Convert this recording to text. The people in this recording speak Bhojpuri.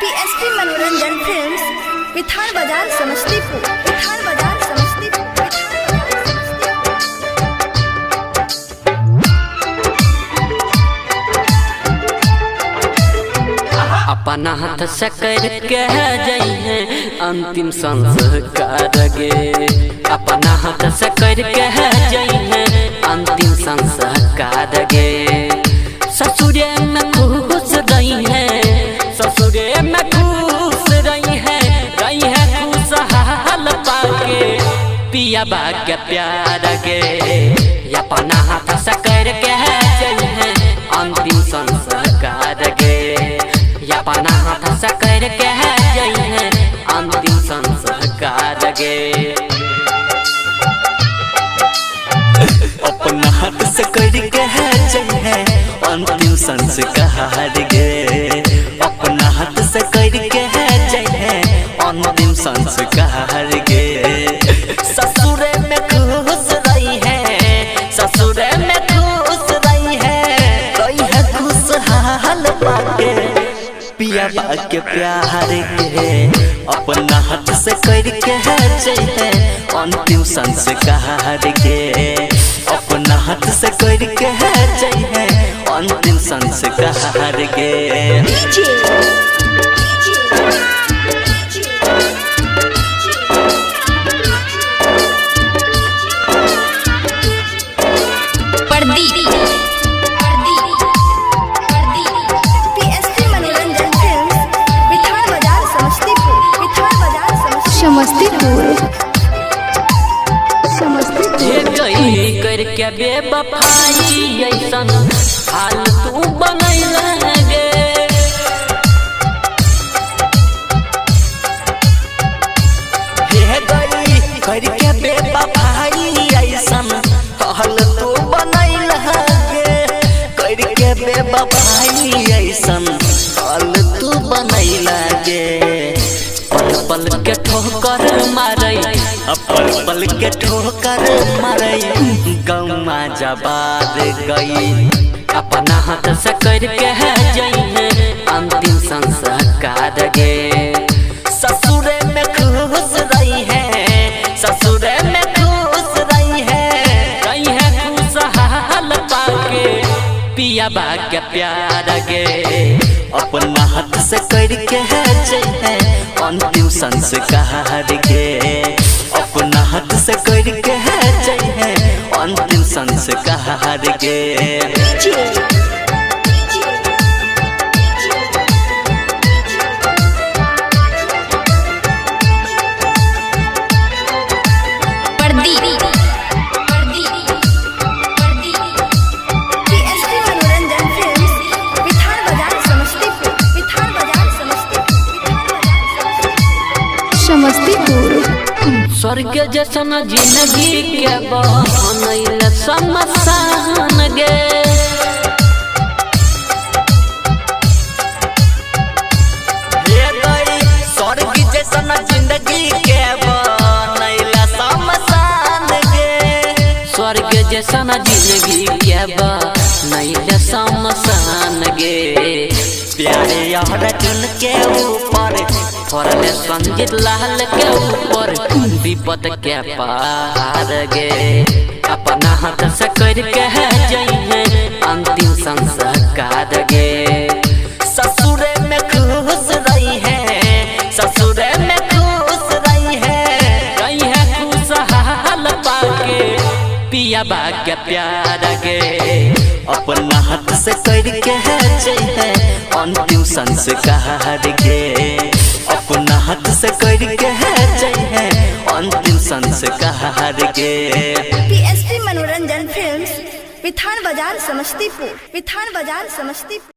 पीएसपी मनोरंजन फिल्म्स, विठान बाजार समस्तीपुर, विठान बाजार समस्तीपुर। अपना हाथ से करके जइहे अंतिम संस्कार गे, अपना हाथ से करके जइहे अंतिम संस्कार गे। ससुरे में खुश रही है, ससुरे में खुश रही है खुशहाल पाके पिया के प्यार गे। अपना हाथ से करके जइहे अंतिम संस्कार गे, अपना हाथ से करके जइहे अंतिम संस्कार गे। अपना हाथ से करके जइहे अंतिम संस्कार गे, अपना हाथ से करके जइहे अंतिम संस्कार गे। ससुरे में खुश रही है, ससुरे में खुश रही है खुशहाल पाके पिया के प्यार के। अपना हाथ से करके जइहे अंतिम संस्कार गे, अपना हाथ से करके जइहे अंतिम संस्कार गे। करके बेवफाई ऐसन हाल तू बनैला गे। हे गई करके बेवफाई ऐसन हाल तू बनैला गे, करके बेवफाई ऐसन हाल तू बनैला गे। पल पल के ठोकर मारे, पल पल के ठोकर मारे गौमा जबाद गई। अपना हाथ से करके जइहे अंतिम संस्कार गे। ससुरे में खुश रही है, ससुरे में खुश रही है खुशहाल पाके पिया के प्यार गे। अपना हाथ से करके जइहे अंतिम संस्कार गे, अपना हाथ से करके जइहे अंतिम संस्कार गे। स्वर्ग जैसन जिंदगी के बनैल शमशान गे। स्वर्ग जैसन जिंदगी के बनैल शमशान गे, स्वर्ग जैसन जिंदगी के बनैल शमशान गे। प्यारे अर्जुन के ऊपर फरले संजीत लाल के ऊपर विपद के पार गे। अपना हाथ से करके जइहे अंतिम संस्कार गे। ससुरे में खुश रही है, ससुरे में खुश रही है खुशहाल पाके पिया के प्यार गे। अपना हाथ से करके जइहे अंतिम संस्कार गे, अपना हाथ से करके जइहे अंतिम संस्कार गे। पीएसपी मनोरंजन फिल्म्स, विठान बाजार समस्तीपुर, विठान बाजार समस्तीपुर।